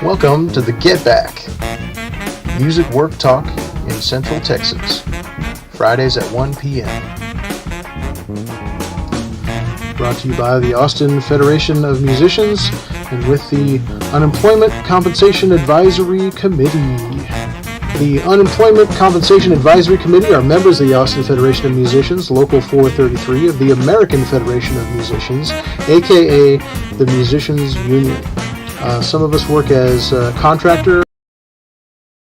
Welcome to the Get Back, music work talk in Central Texas, Fridays at 1 p.m. Brought to you by the Austin Federation of Musicians and with the Unemployment Compensation Advisory Committee. The Unemployment Compensation Advisory Committee are members of the Austin Federation of Musicians, Local 433 of the American Federation of Musicians, aka the Musicians Union. Some of us work as contractor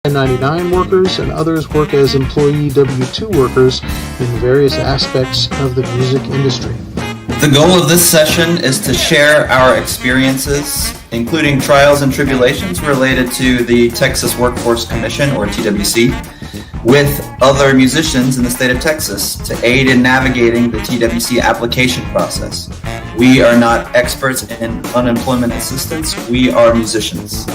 1099 workers, and others work as employee W-2 workers in various aspects of the music industry. The goal of this session is to share our experiences, including trials and tribulations related to the Texas Workforce Commission, or TWC, with other musicians in the state of Texas to aid in navigating the TWC application process. We are not experts in unemployment assistance. We are musicians.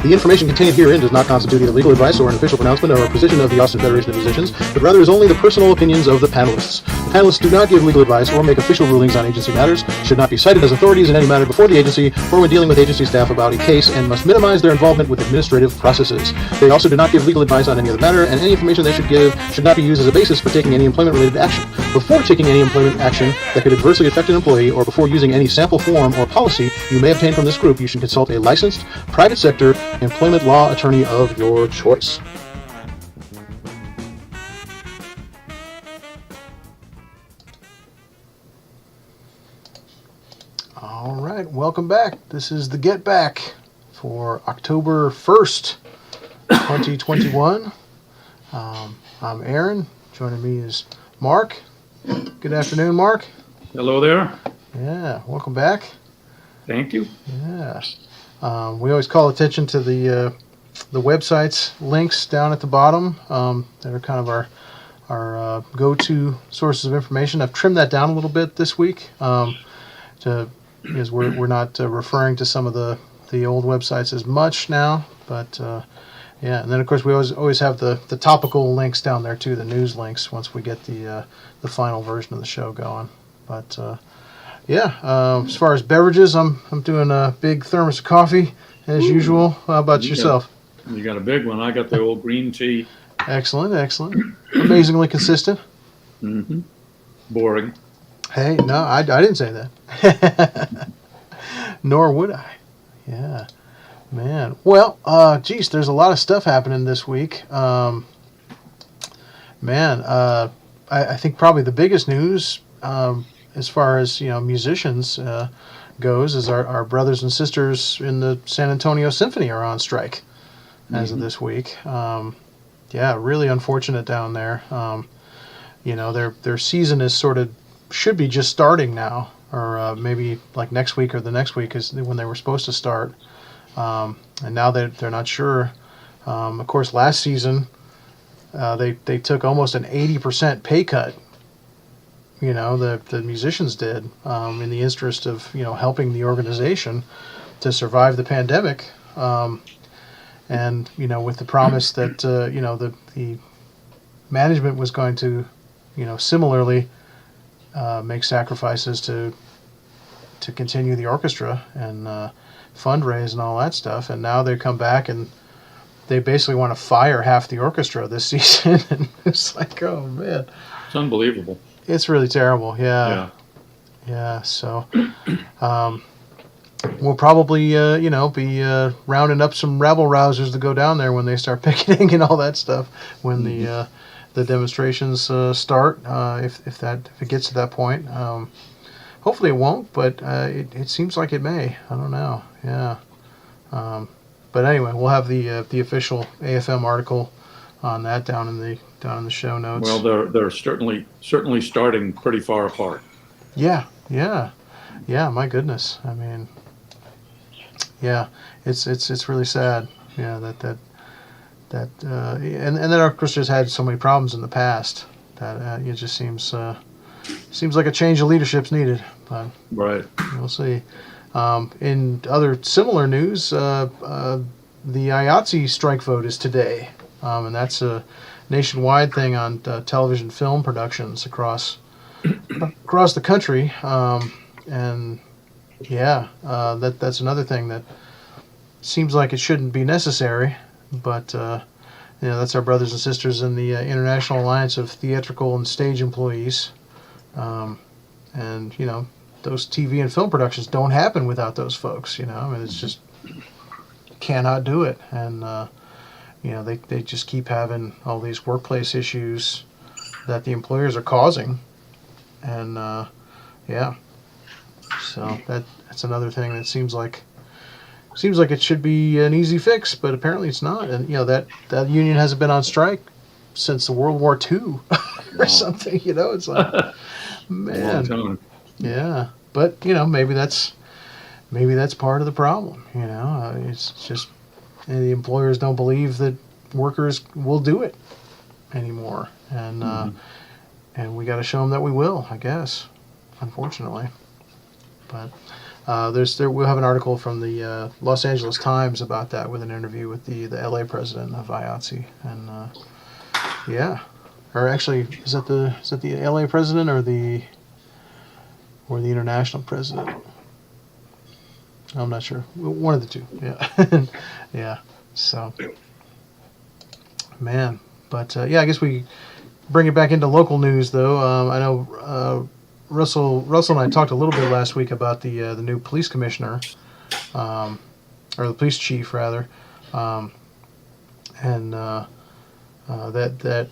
The information contained herein does not constitute either legal advice or an official pronouncement or a position of the Austin Federation of Musicians, but rather is only the personal opinions of the panelists. The panelists do not give legal advice or make official rulings on agency matters, should not be cited as authorities in any matter before the agency or when dealing with agency staff about a case, and must minimize their involvement with administrative processes. They also do not give legal advice on any other matter, and any information they should give should not be used as a basis for taking any employment-related action. Before taking any employment action that could adversely affect an employee, or before using any sample form or policy you may obtain from this group, you should consult a licensed, private sector, employment law attorney of your choice. All right, welcome back. This is the Get Back for October 1st, 2021. I'm Aaron. Joining me is Mark. Good afternoon, Mark. Hello there. Yeah, welcome back. Thank you. Yeah. We always call attention to the website's links down at the bottom. That are kind of our go-to sources of information. I've trimmed that down a little bit this week because we're not referring to some of the old websites as much now. But yeah, and then of course we always have the topical links down there too, the news links once we get the final version of the show going. But yeah, as far as beverages, I'm doing a big thermos of coffee as usual. How about yourself? You got a big one. I got the old green tea. Excellent. Amazingly consistent. Mm-hmm. Boring. Hey, no, I didn't say that. Nor would I. Yeah, man. Well, geez, there's a lot of stuff happening this week. I think probably the biggest news, as far as musicians goes, is our brothers and sisters in the San Antonio Symphony are on strike as of this week. Yeah, really unfortunate down there. Their season is should be just starting now, or maybe like next week or the next week is when they were supposed to start, and now they're not sure. Of course, last season they took almost an 80% pay cut. The musicians did in the interest of helping the organization to survive the pandemic, and with the promise that the management was going to similarly make sacrifices to continue the orchestra and fundraise and all that stuff. And now they come back and they basically want to fire half the orchestra this season. And it's like, oh man, It's unbelievable. It's really terrible. Yeah. So, we'll probably, be rounding up some rabble rousers to go down there when they start picketing and all that stuff. When the demonstrations start, if it gets to that point. Hopefully it won't, but it seems like it may. I don't know. Yeah. But anyway, we'll have the official AFM article on that down in the show notes. Well, they're certainly starting pretty far apart. Yeah. My goodness. I mean, yeah, it's really sad. Yeah, that and then our orchestra's had so many problems in the past that it just seems like a change of leadership's needed. But Right. we'll see. In other similar news, the IATSE strike vote is today. And that's a nationwide thing on television film productions across the country. And yeah, that's another thing that seems like it shouldn't be necessary, but that's our brothers and sisters in the International Alliance of Theatrical and Stage Employees, and those TV and film productions don't happen without those folks. I mean, it's just cannot do it, and they just keep having all these workplace issues that the employers are causing, and so that's another thing that seems like it should be an easy fix, but apparently it's not. And that union hasn't been on strike since the World War II or something. It's like, man, yeah. But maybe that's part of the problem. It's just the employers don't believe that workers will do it anymore, and and we got to show them that we will, I guess. Unfortunately, but. We'll have an article from the Los Angeles Times about that, with an interview with the LA president of IATSE, and or actually, is that the LA president or the international president? I'm not sure. One of the two. Yeah, yeah. So, man, but I guess we bring it back into local news, though. I know. Russell and I talked a little bit last week about the new police commissioner, or the police chief rather, and that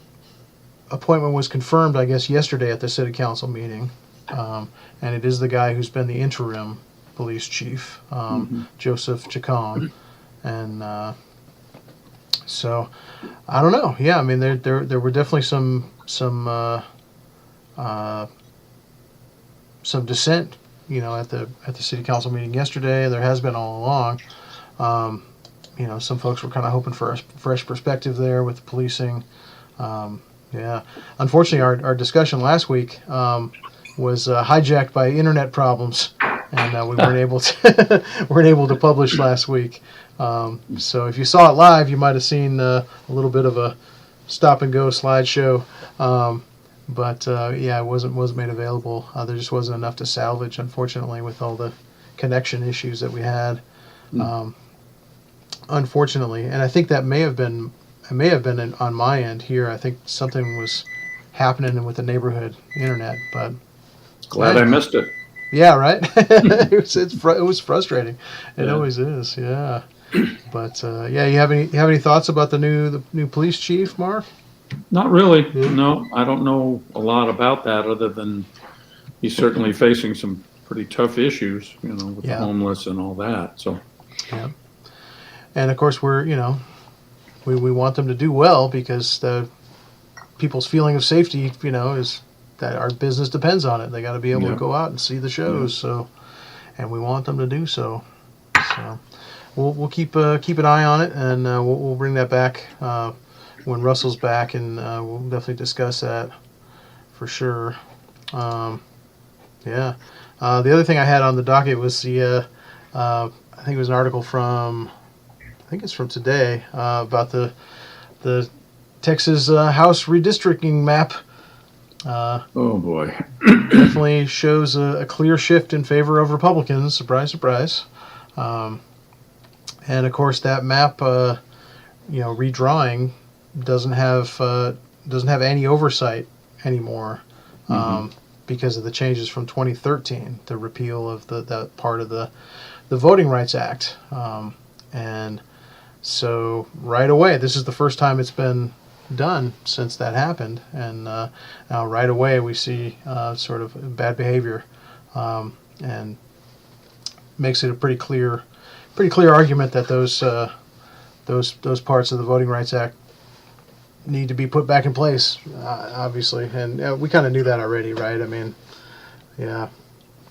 appointment was confirmed, I guess, yesterday at the city council meeting, and it is the guy who's been the interim police chief, Joseph Chacon, and so I don't know. Yeah, I mean there were definitely some dissent, at the city council meeting yesterday. There has been all along. Some folks were kind of hoping for a fresh perspective there with the policing. Unfortunately, our discussion last week was hijacked by internet problems, and we weren't able to publish last week. So if you saw it live, you might have seen a little bit of a stop and go slideshow. But it wasn't made available. There just wasn't enough to salvage, unfortunately, with all the connection issues that we had. Unfortunately, and I think that may have been on my end here. I think something was happening with the neighborhood internet, but glad I missed it. Yeah, right. It was frustrating. It always is. Yeah, but you have any thoughts about the new police chief, Mark? Not really. No, I don't know a lot about that, other than he's certainly facing some pretty tough issues, with the homeless and all that. So, yeah. And of course, we want them to do well, because the people's feeling of safety, is that our business depends on it. They got to be able to go out and see the shows. So, and we want them to do so. So, we'll keep an eye on it, and we'll bring that back when Russell's back, and we'll definitely discuss that for sure. The other thing I had on the docket was I think it was an article from, I think it's from today, about the Texas House redistricting map. Oh boy. Definitely shows a clear shift in favor of Republicans. Surprise, surprise. And of course, that map, redrawing, doesn't have any oversight anymore, because of the changes from 2013, the repeal of that part of the Voting Rights Act, and so right away, this is the first time it's been done since that happened, and now right away we see sort of bad behavior, and makes it a pretty clear argument that those parts of the Voting Rights Act need to be put back in place, obviously, and we kind of knew that already, right? I mean, yeah.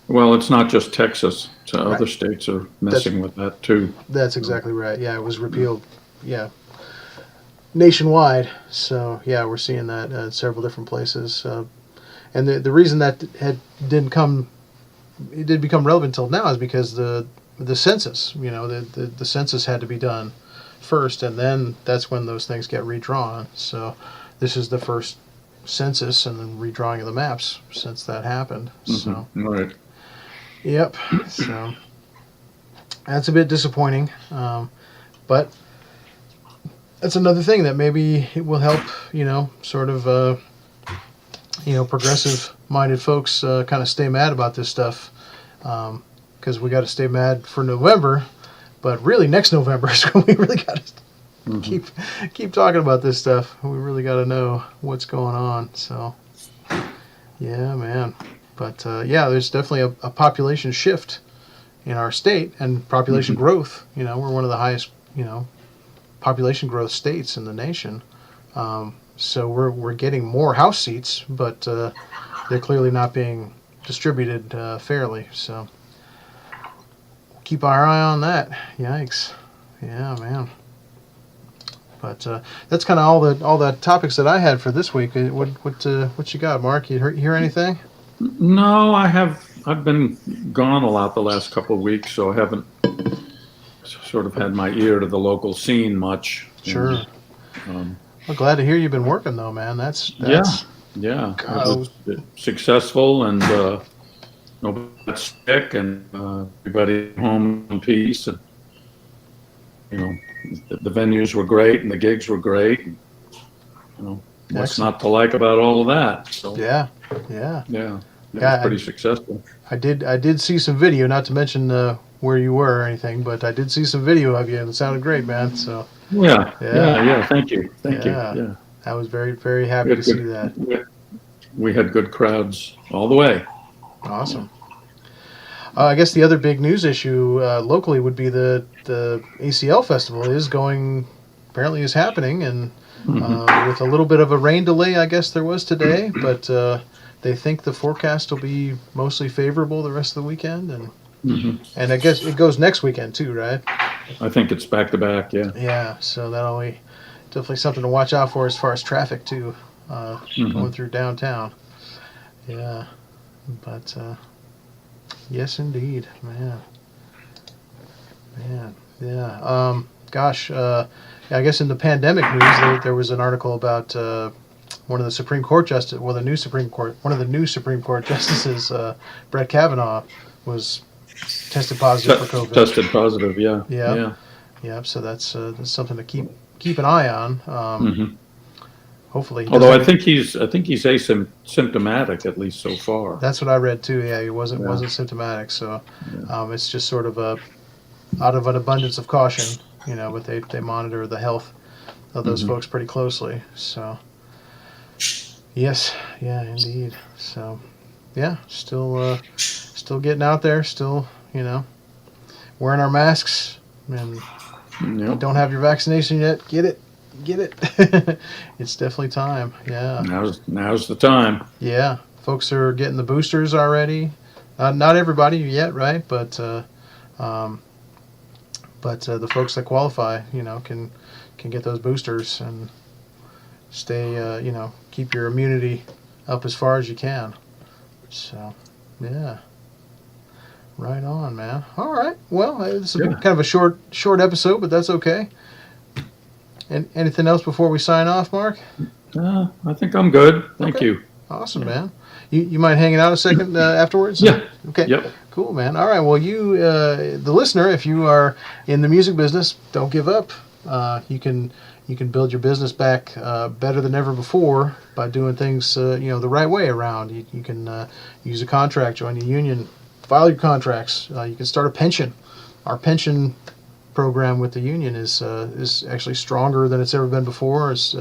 Well, it's not just Texas. So Right. Other states are messing with that too. That's exactly right. Yeah, it was repealed. Nationwide. So we're seeing that in several different places. And the reason that didn't become relevant until now is because the census. The census had to be done first, and then that's when those things get redrawn. So this is the first census and then redrawing of the maps since that happened. So Right. yep. So That's a bit disappointing, but that's another thing that maybe it will help, sort of, progressive-minded folks kind of stay mad about this stuff, because we got to stay mad for November, but really next November is when we really got to keep talking about this stuff. We really got to know what's going on. So, yeah, man. But there's definitely a population shift in our state and population growth. We're one of the highest, population growth states in the nation. So we're getting more House seats, but they're clearly not being distributed fairly. So keep our eye on that. Yikes! Yeah, man. But that's kind of all the topics that I had for this week. What you got, Mark? You hear anything? No, I've been gone a lot the last couple of weeks, so I haven't sort of had my ear to the local scene much. Sure. Well, glad to hear you've been working though, man. That's yeah. It was successful, and nobody got sick, and everybody home in peace, and the venues were great, and the gigs were great. What's not to like about all of that? So yeah. It was pretty successful. I did see some video, not to mention where you were or anything, but I did see some video of you, and it sounded great, man. So yeah. Thank you. Yeah, I was very, very happy to see that. We had good crowds all the way. Awesome. I guess the other big news issue locally would be the ACL festival apparently is happening, and with a little bit of a rain delay, I guess there was today, but they think the forecast will be mostly favorable the rest of the weekend, and I guess it goes next weekend too, right? I think it's back to back, yeah. Yeah, so that'll be definitely something to watch out for as far as traffic too, going through downtown. Yeah, but yes, indeed, man. Yeah. Gosh, I guess in the pandemic news, there was an article about one of the Supreme Court justices, one of the new Supreme Court justices, Brett Kavanaugh, was tested positive for COVID. Tested positive, yeah. Yeah. So that's something to keep an eye on. Hopefully. Although I think he's asymptomatic, at least so far. That's what I read too. Yeah, he wasn't symptomatic. So it's just sort of out of an abundance of caution, but they monitor the health of those folks pretty closely. So yes, yeah, indeed. So yeah, still getting out there, still wearing our masks, and if you don't have your vaccination yet, get it. It's definitely time. Yeah. Now's the time. Yeah, folks are getting the boosters already. Not everybody yet, right? But the folks that qualify, can get those boosters and stay, keep your immunity up as far as you can. So, yeah. Right on, man. All right. Well, this is kind of a short episode, but that's okay. And anything else before we sign off, Mark? I think I'm good. Thank you. Awesome, man. You mind hanging out a second afterwards? Yeah. Okay. Yep. Cool, man. All right. Well, you, the listener, if you are in the music business, don't give up. You can build your business back better than ever before by doing things the right way around. You can use a contract, join a union, file your contracts. You can start a pension. Our pension program with the union is actually stronger than it's ever been before. It's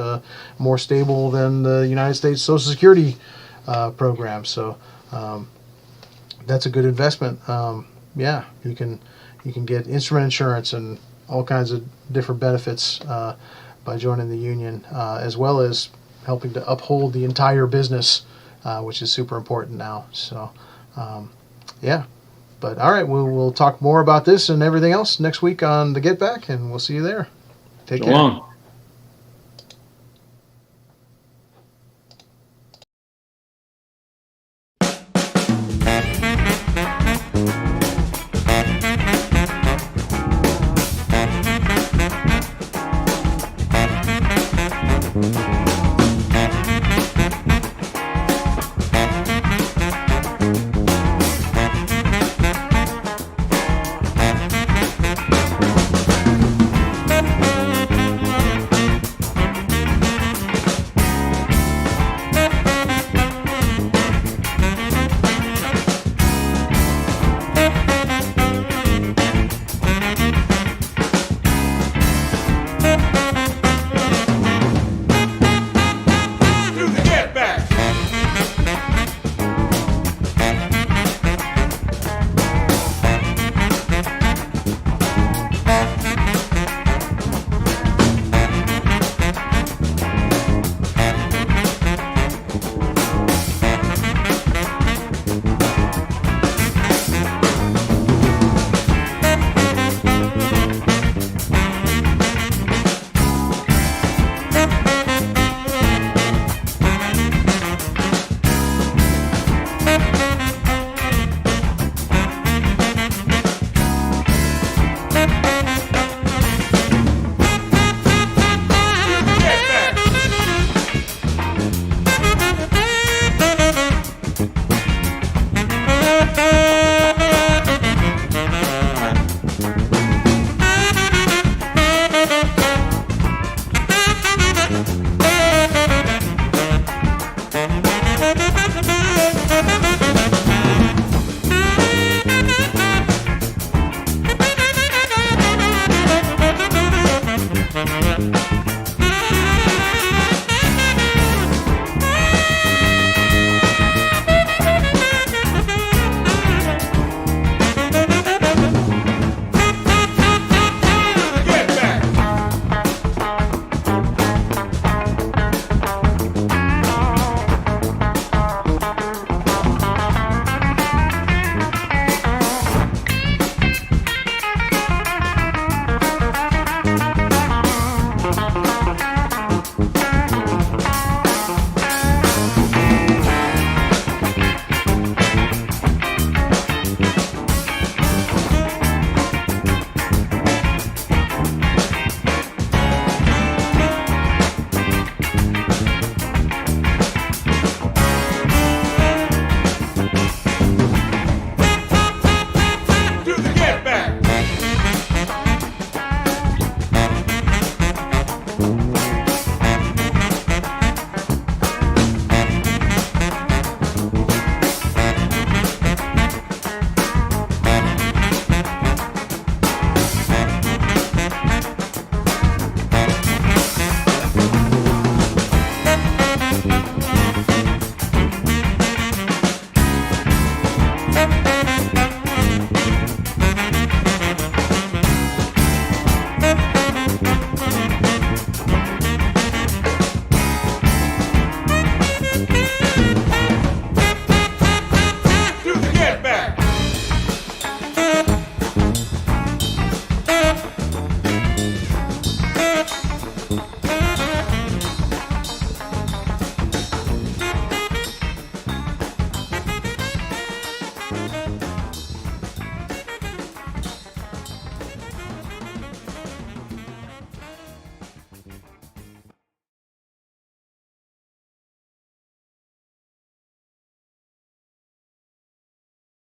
more stable than the United States Social Security program. So that's a good investment. You can get instrument insurance and all kinds of different benefits by joining the union, as well as helping to uphold the entire business, which is super important now. So But all right, we'll talk more about this and everything else next week on the Get Back, and we'll see you there. Take care. So long.